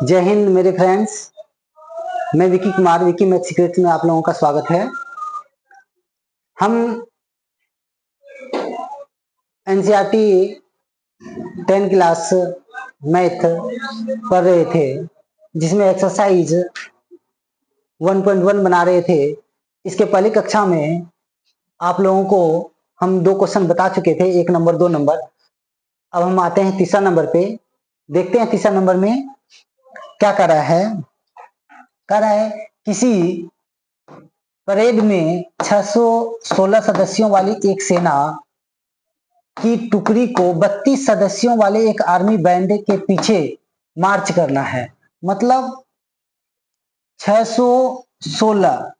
जय हिंद मेरे फ्रेंड्स, मैं विकी कुमार, विकी मैथ सीक्रेट्स में आप लोगों का स्वागत है। हम एनसीईआरटी 10 क्लास मैथ पढ़ रहे थे, जिसमें एक्सरसाइज 1.1 बना रहे थे। इसके पहली कक्षा में आप लोगों को हम 2 क्वेश्चन बता चुके थे, 1 नंबर 2 नंबर। अब हम आते हैं तीसरा नंबर पे। देखते हैं तीसरा नंबर में क्या कर रहा है। किसी परेड में 616 सदस्यों वाली एक सेना की टुकड़ी को 32 सदस्यों वाले एक आर्मी बैंड के पीछे मार्च करना है। मतलब 616।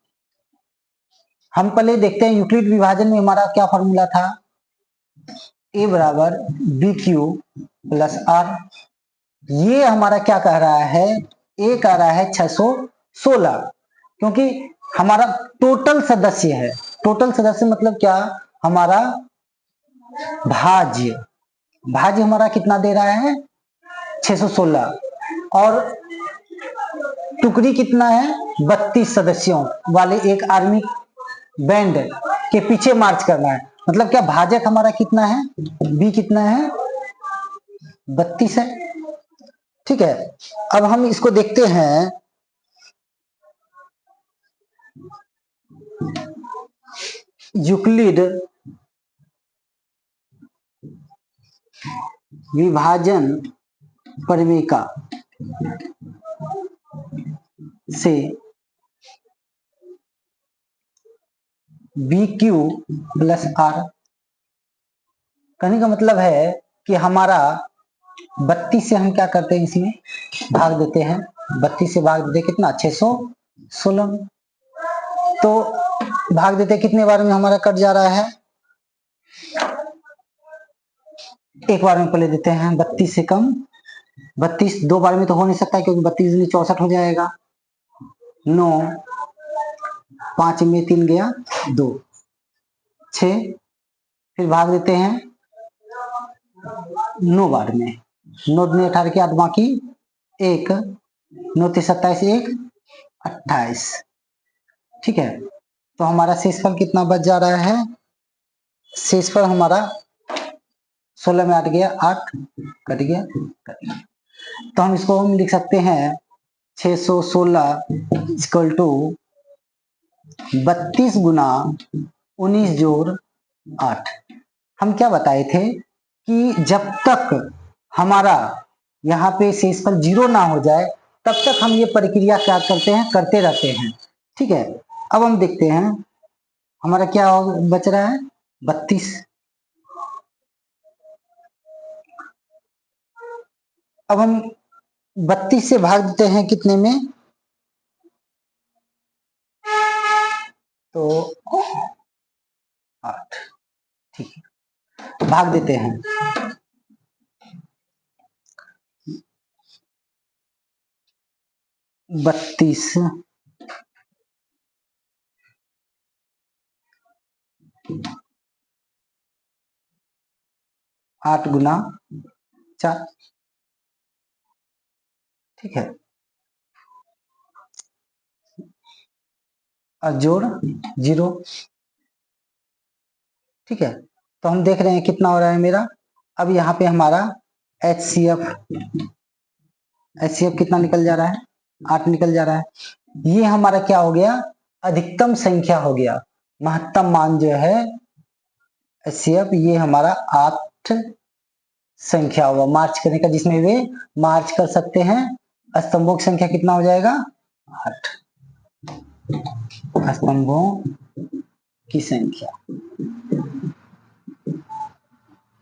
हम पहले देखते हैं यूक्लिड विभाजन में हमारा क्या फॉर्मूला था। A बराबर बी क्यू प्लस आर। ये हमारा क्या कह रहा है, A कह रहा है 616, क्योंकि हमारा टोटल सदस्य है। टोटल सदस्य मतलब क्या, हमारा भाज्य हमारा कितना दे रहा है 616, और टुकड़ी कितना है 32 सदस्यों वाले एक आर्मी बैंड के पीछे मार्च करना है। मतलब क्या भाजक हमारा कितना है, बी कितना है 32 है। ठीक है, अब हम इसको देखते हैं। यूक्लिड विभाजन प्रमेय से बी क्यू प्लस आर कहने का मतलब है कि हमारा 32 से हम क्या करते हैं, इसमें भाग देते हैं। 32 से भाग देते कितना 616, तो भाग देते कितने बार में हमारा कट जा रहा है, एक बार में पहले देते हैं। 32 से कम 32 2 बार में तो हो नहीं सकता, क्योंकि 32 में 64 हो जाएगा। 9 5 में 3 गया 2 6, फिर भाग देते हैं 9 बार में। 9 में 18 के 8 बाकी 1, 9 3 27 1 28। ठीक है, तो हमारा शेषफल कितना बच जा रहा है, शेषफल हमारा 16 में 8 गया 8 कट गया। तो हम इसको हम लिख सकते हैं 616 इक्वल टू 32 गुना 19 जोड़ 8। हम क्या बताए थे कि जब तक हमारा यहाँ पे शेषफल 0 ना हो जाए तब तक हम ये प्रक्रिया क्या करते हैं, करते रहते हैं। ठीक है, अब हम देखते हैं हमारा क्या बच रहा है 32। अब हम 32 से भाग देते हैं कितने में, तो 8। ठीक है, भाग देते हैं। 32 8 गुना 4। ठीक है, और जोड़ 0। ठीक है, तो हम देख रहे हैं कितना हो रहा है मेरा। अब यहाँ पे हमारा HCF कितना निकल जा रहा है, 8 निकल जा रहा है। ये हमारा क्या हो गया, अधिकतम संख्या हो गया। महत्तम मान जो है HCF, ये हमारा 8 संख्या हुआ मार्च करने का, जिसमें वे मार्च कर सकते हैं। स्तंभों की संख्या कितना हो जाएगा 8, स्तंभों की संख्या।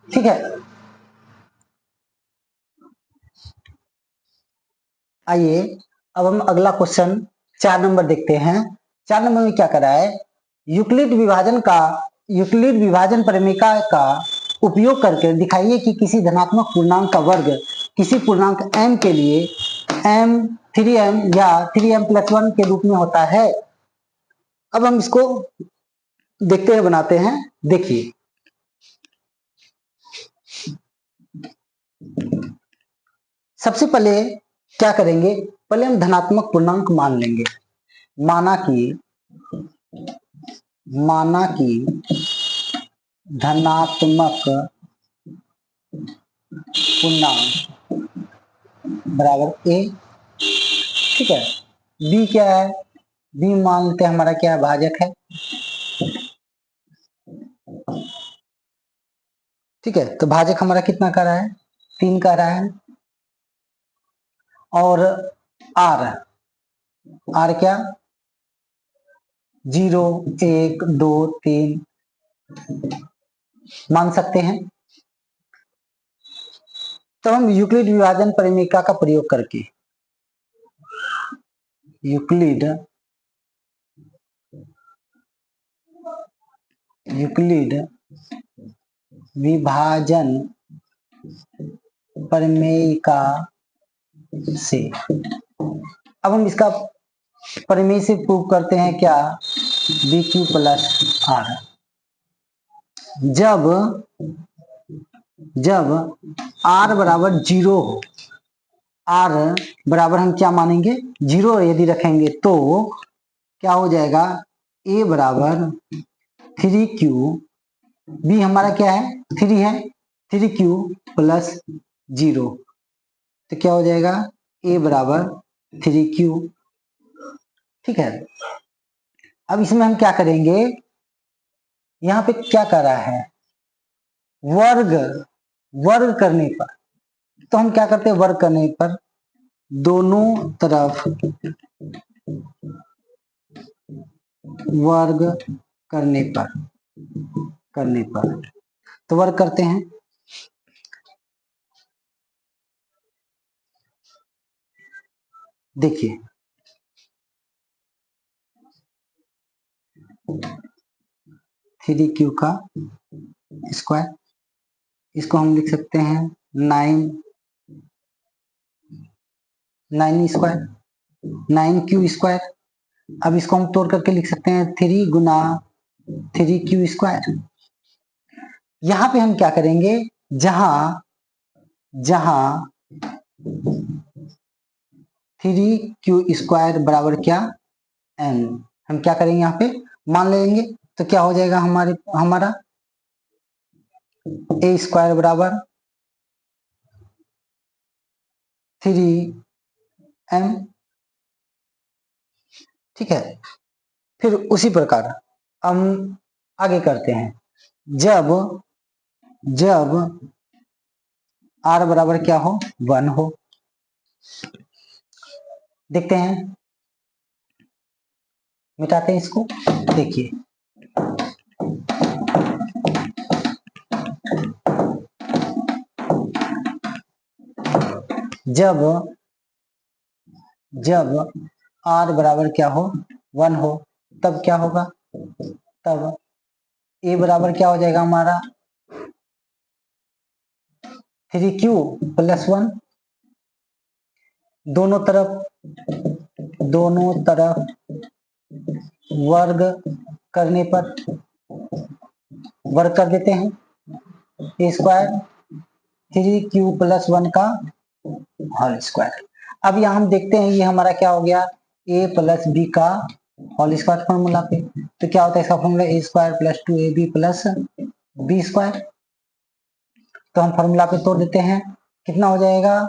ठीक है, आइए अब हम अगला क्वेश्चन 4 नंबर देखते हैं। 4 नंबर में क्या करा है, यूक्लिड विभाजन प्रमेय का उपयोग करके दिखाइए कि किसी धनात्मक पूर्णांक का वर्ग किसी पूर्णांक m के लिए m 3m या 3m+1 के रूप में होता है। अब हम इसको देखते हैं, बनाते हैं। देखिए, सबसे पहले क्या करेंगे, पहले हम धनात्मक पूर्णांक मान लेंगे। माना कि धनात्मक पूर्णांक बराबर ए, ठीक है। बी क्या है, बी मान लेते हैं हमारा क्या है, भाजक है, ठीक है। तो भाजक हमारा कितना का रहा है, 3 का रहा है। और आर क्या, 0 1 2 3 मान सकते हैं। तो हम यूक्लिड विभाजन परिमेयिका का प्रयोग करके यूक्लिड विभाजन परिमेयिका से, अब हम इसका परिमेय से प्रूव करते हैं क्या, बी क्यू प्लस आर। जब आर बराबर 0 हो, आर बराबर हम क्या मानेंगे, 0 यदि रखेंगे तो क्या हो जाएगा, ए बराबर 3q, बी हमारा क्या है 3 है, 3q प्लस 0, तो क्या हो जाएगा, ए बराबर 3q, ठीक है। अब इसमें हम क्या करेंगे, यहाँ पे क्या कर रहा है, वर्ग करने पर, तो हम क्या करते हैं, वर्ग करने पर दोनों तरफ वर्ग करने पर तो वर्ग करते हैं, देखिए 3q का स्क्वायर, इसको हम लिख सकते हैं 9 स्क्वायर, 9q स्क्वायर। अब इसको हम तोड़ करके लिख सकते हैं 3 गुना 3q स्क्वायर। यहां पे हम क्या करेंगे, जहां 3q स्क्वायर बराबर क्या, n, हम क्या करेंगे यहाँ पे मान लेंगे, तो क्या हो जाएगा हमारा a स्क्वायर बराबर 3m, ठीक है। फिर उसी प्रकार हम आगे करते हैं, जब r बराबर क्या हो, 1 हो, देखते हैं, मिटाते हैं इसको, देखिए जब r बराबर क्या हो, 1 हो, तब क्या होगा, तब a बराबर क्या हो जाएगा हमारा 3q प्लस 1, दोनों तरफ वर्ग करने पर, वर्ग कर देते हैं, a स्क्वायर 3q प्लस 1 का होल स्क्वायर। अब यहाँ हम देखते हैं ये हमारा क्या हो गया, a प्लस बी का होल स्क्वायर फॉर्मूला पे, तो क्या होता है इसका formula, a square plus 2ab plus b square. तो हम फॉर्मूला पे तोड़ देते हैं, कितना हो जाएगा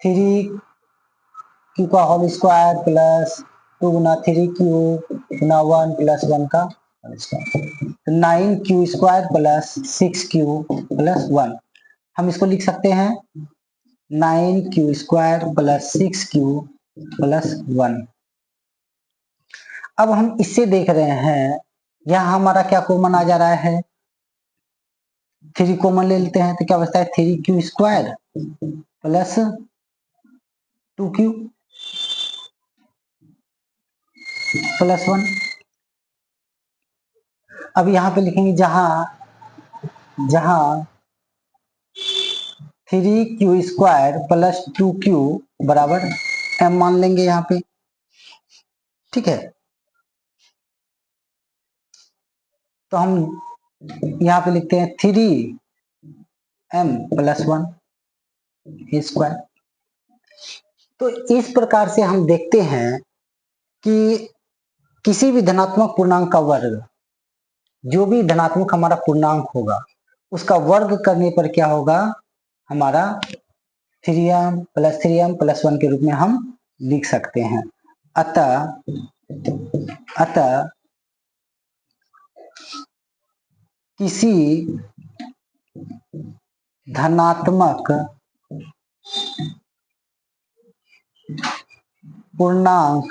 3q का होल स्क्वायर प्लस 2 गुना 3q गुना 1 प्लस 1 का होल स्क्वायर, तो 9q square plus 6q plus 1, हम इसको लिख सकते हैं 9q square plus 6q plus 1। अब हम इससे देख रहे हैं, यहां हमारा क्या कॉमन आ जा रहा है, 3 कॉमन ले लेते हैं, तो क्या बचता है 3q square plus 2q plus 1। अब यहां पे लिखेंगे जहां 3q स्क्वायर प्लस 2q बराबर m मान लेंगे यहाँ पे, ठीक है। तो हम यहाँ पे लिखते हैं 3m प्लस 1 स्क्वायर, तो इस प्रकार से हम देखते हैं कि किसी भी धनात्मक पूर्णांक का वर्ग, जो भी धनात्मक हमारा पूर्णांक होगा उसका वर्ग करने पर क्या होगा, हमारा 3m + 3m + 1 के रूप में हम लिख सकते हैं। अतः किसी धनात्मक पूर्णांक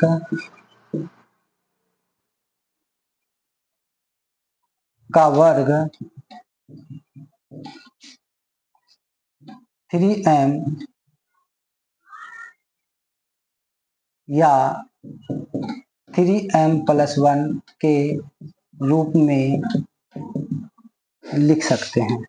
का वर्ग 3m या 3m + 1 के रूप में लिख सकते हैं,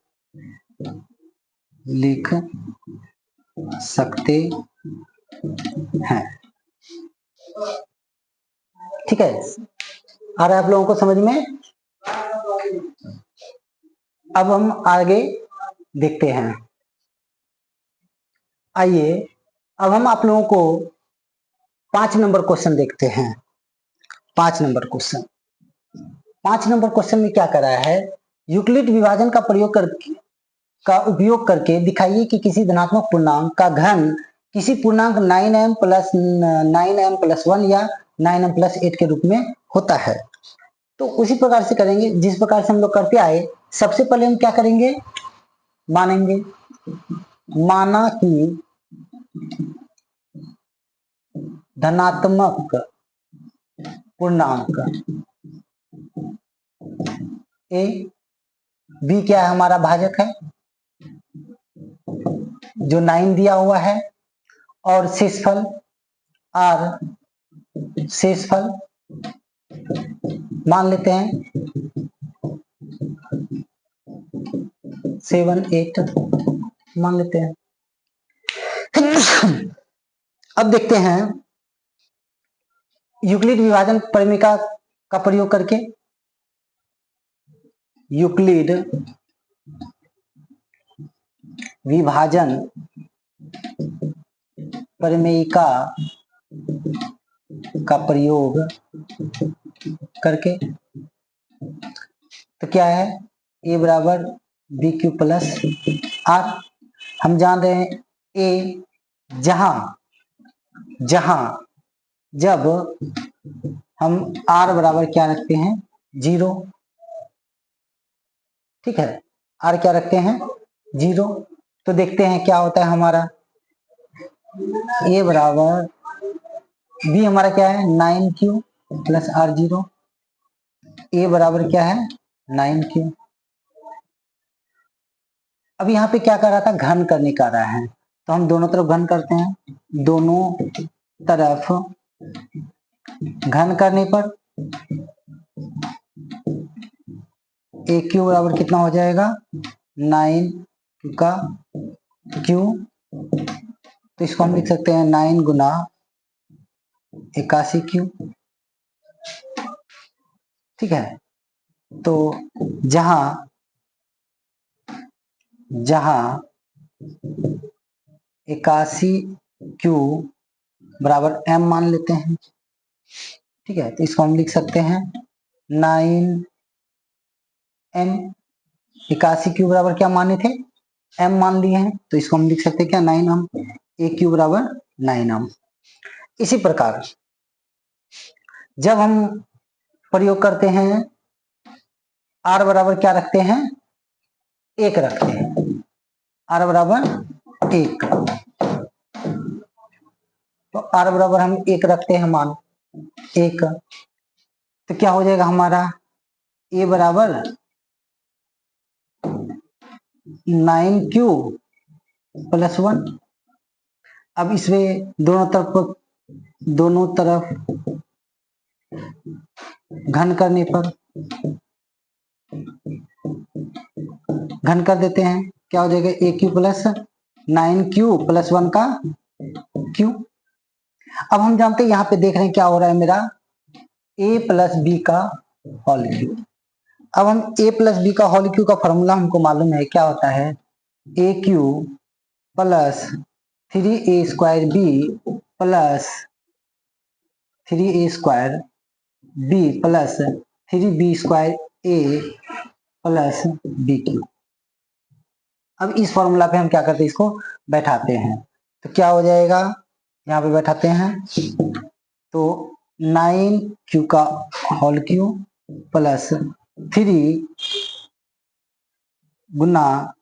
ठीक है। आ रहा है आप लोगों को समझ में? अब हम आगे देखते हैं। आइए अब हम आप लोगों को 5 नंबर क्वेश्चन देखते हैं। 5 नंबर क्वेश्चन, 5 नंबर क्वेश्चन में क्या करा है, यूक्लिड विभाजन का उपयोग करके दिखाइए कि किसी धनात्मक पूर्णांक का घन किसी पूर्णांक 9m + 1 या 9m + 8 के रूप में होता है। तो उसी प्रकार से करेंगे जिस प्रकार से हम लोग करते आए। सबसे पहले हम क्या करेंगे, मानेंगे, माना कि धनात्मक पूर्णांक ए, बी क्या है, हमारा भाजक है जो 9 दिया हुआ है, और शेषफल आर, शेषफल मान लेते हैं 7, 8 मान लेते हैं। अब देखते हैं यूक्लिड विभाजन परिमेय का प्रयोग करके, यूक्लिड विभाजन परिमेयिका का प्रयोग करके, तो क्या है, a बराबर BQ + R। हम जान रहे हैं a जहां जब हम R बराबर क्या रखते हैं, 0, ठीक है, R क्या रखते हैं, 0। तो देखते हैं क्या होता है हमारा, a बराबर b हमारा क्या है, 9Q + R0, a बराबर क्या है, 9Q। अब यहाँ पे क्या कर रहा था, घन करने का रहा है, तो हम दोनों तरफ घन करते हैं। दोनों तरफ घन करने पर AQ बराबर कितना हो जाएगा, 9 का Q, तो इसको हम लिख सकते हैं 9 × 81Q, ठीक है। तो जहां 81Q बराबर m मान लेते हैं, ठीक है। तो इसको हम लिख सकते हैं 9m, 81Q बराबर क्या माने थे, m मान लिए हैं, तो इसको हम लिख सकते हैं क्या, 9m, AQ बराबर 9m। इसी प्रकार जब हम प्रयोग करते हैं, R बराबर क्या रखते हैं, 1 रखते हैं, R बराबर 1, तो R बराबर हम 1 रखते हैं, मान 1, तो क्या हो जाएगा हमारा, A बराबर 9Q + 1। अब इसमें दोनों तरफ घन करने पर घन कर देते हैं, क्या हो जाएगा, AQ + 9Q + 1 का Q। अब हम जानते हैं, यहाँ पे देख रहे हैं क्या हो रहा है मेरा, A + B का होल क्यूब। अब हम A + B का होल क्यूब का फॉर्मूला हमको मालूम है, क्या होता है, AQ + 3A² B plus 3a² b plus 3b² a plus bq। अब इस फॉर्मूला पे हम क्या करते हैं, इसको बैठाते हैं। तो क्या हो जाएगा, यहाँ पे बैठाते हैं तो 9q का होल क्यूब प्लस 3 गुना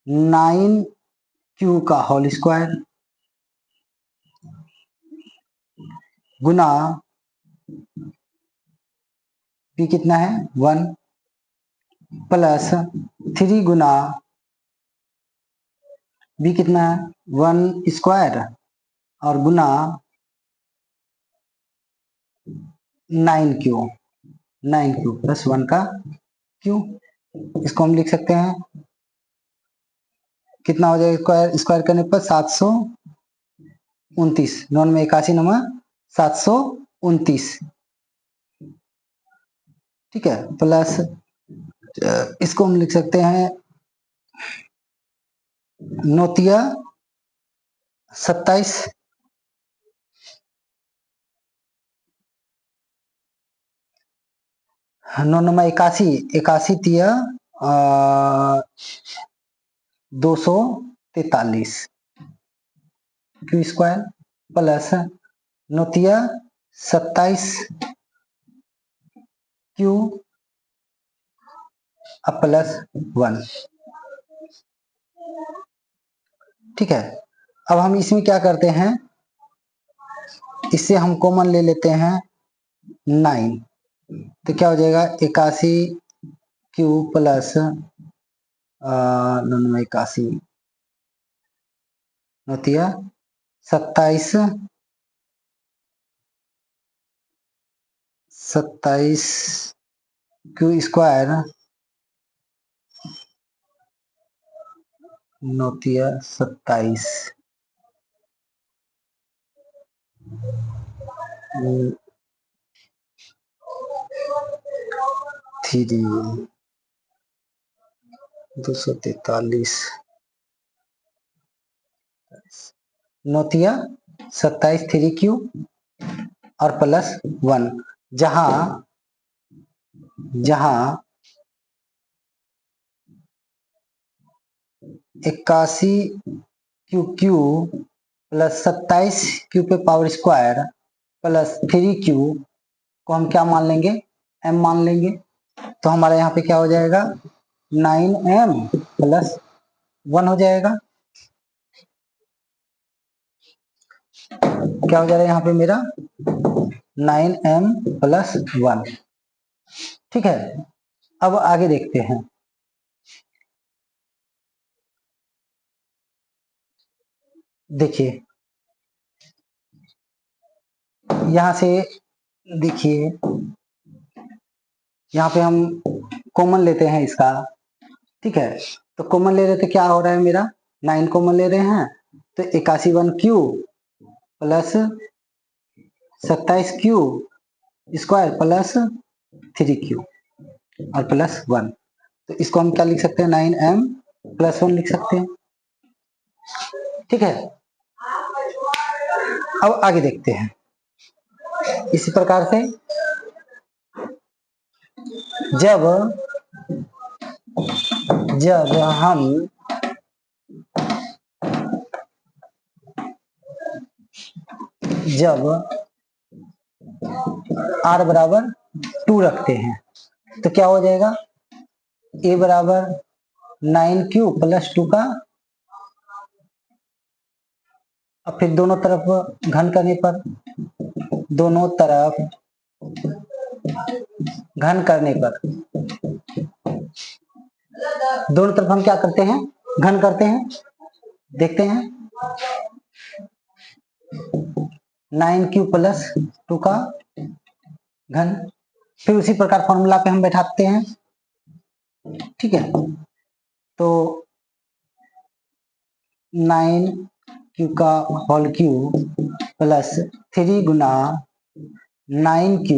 9q का होल स्क्वायर गुना p कितना है 1 प्लस 3 गुना b कितना है 1² और गुना 9q प्लस 1 का q। इसको हम लिख सकते हैं, कितना हो जाएगा स्क्वायर करने पर 729, 9 में 81 नंबर 729, ठीक है। प्लस इसको हम लिख सकते हैं 9×27, 9 number 81, 81×3 243 Q square plus 9×27 Q plus 1, ठीक है। अब हम इसमें क्या करते हैं, इससे हम कॉमन ले लेते हैं 9, तो क्या हो जाएगा 81 प्लस 81 27 क्यू स्क्वायर 27 3 243 9×27 3q और प्लस 1, जहां 81q प्लस 27q पे पावर स्क्वायर प्लस 3q को हम क्या मान लेंगे, m मान लेंगे। तो हमारा यहाँ पे क्या हो जाएगा 9m प्लस 1 हो जाएगा। क्या हो जाएगा यहाँ पे मेरा 9m प्लस 1, ठीक है। अब आगे देखते हैं, देखिए यहां से, देखिए यहाँ पे हम कॉमन लेते हैं इसका, ठीक है। तो कॉमन ले रहे थे, क्या हो रहा है मेरा 9 कॉमन ले रहे हैं, तो 81q plus 27q square plus 3q और प्लस 1, तो इसको हम क्या लिख सकते हैं 9m प्लस 1 लिख सकते हैं, ठीक है। अब आगे देखते हैं, इसी प्रकार से जब हम r बराबर 2 रखते हैं, तो क्या हो जाएगा a बराबर 9q प्लस 2 का, अब फिर दोनों तरफ घन करने पर, दोनों तरफ घन करने पर, दोनों तरफ हम क्या करते हैं घन करते हैं, देखते हैं 9q प्लस 2 का घन, फिर उसी प्रकार फॉर्मूला पे हम बैठाते हैं, ठीक है। तो 9q का होल क्यूब प्लस 3 गुना 9q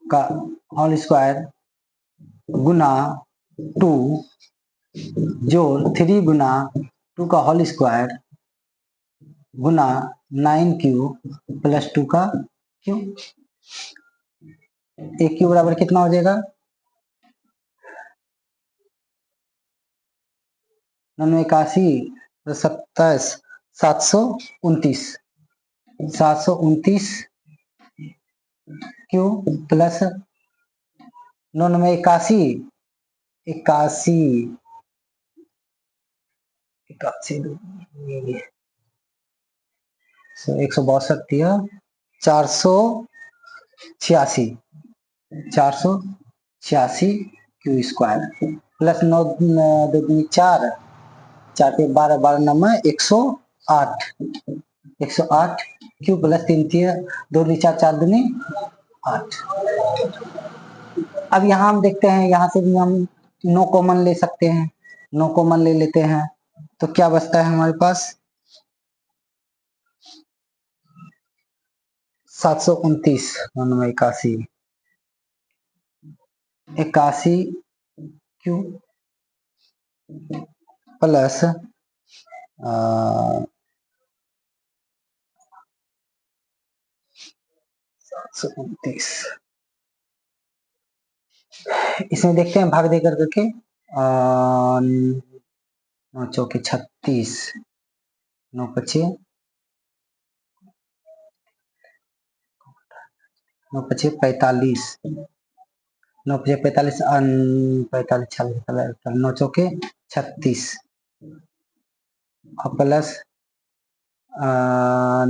का होल स्क्वायर गुना 2 जोड़ 3 गुना 2 का होल स्क्वायर गुना 9q प्लस 2 का q। एक q बराबर कितना हो जाएगा 8981 27 729 729 q प्लस 8981 81 81 162 दिया 486 क्यू स्क्वायर प्लस 9 2 4 4 के 12 12 नंबर 108 क्यू प्लस 3 2 4 4 दूनी 8। अब यहाँ हम देखते हैं, यहाँ से भी हम नो कॉमन ले सकते हैं, नो कॉमन ले लेते हैं तो क्या बचता है हमारे पास 729 81 81 क्यू प्लस 729। इसमें देखते हैं भाग दे करके 9 चौके 36 9 पचे 9 पचे 45 9 पचे 45 45 9 चौके 36 और प्लस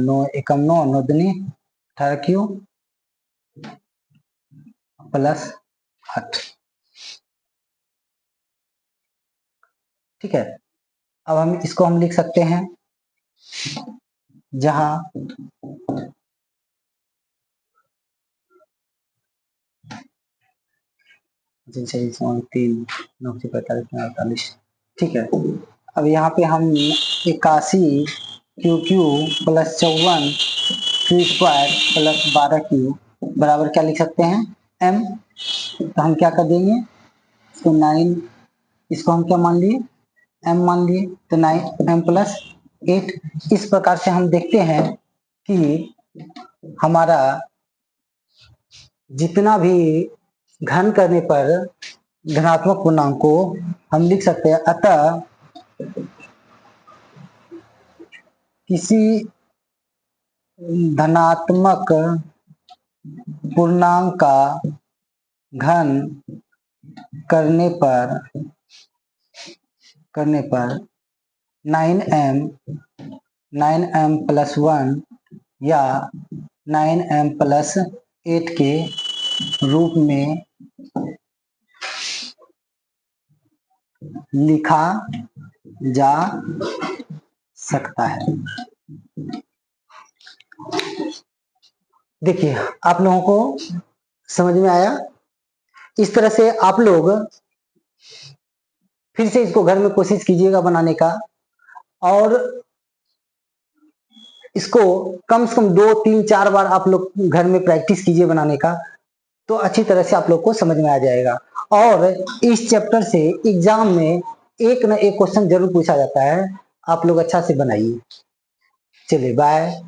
9 एकम 9 9 दूनी 18 क्यू प्लस 8। ठीक है, अब हम इसको हम लिख सकते हैं जहां जिनसे 3 9 से 45 48। ठीक है, अब यहाँ पे हम 81 Q plus 54 Q square plus 12 Q बराबर क्या लिख सकते हैं m। तो हम क्या कर देंगे तो 9 इसको हम क्या मान लिए m मान लिए तो 9 m प्लस 8। इस प्रकार से हम देखते हैं कि हमारा जितना भी घन करने पर धनात्मक पूर्णांक को हम लिख सकते हैं। अतः किसी धनात्मक पूर्णांक का घन करने पर 9m प्लस 1 या 9m प्लस 8 के रूप में लिखा जा सकता है। देखिए आप लोगों को समझ में आया। इस तरह से आप लोग फिर से इसको घर में कोशिश कीजिएगा बनाने का और इसको कम से कम 2 3 4 बार आप लोग घर में प्रैक्टिस कीजिए बनाने का, तो अच्छी तरह से आप लोग को समझ में आ जाएगा। और इस चैप्टर से एग्जाम में एक न एक क्वेश्चन जरूर पूछा जाता है, आप लोग अच्छा से बनाइए। चलिए बाय।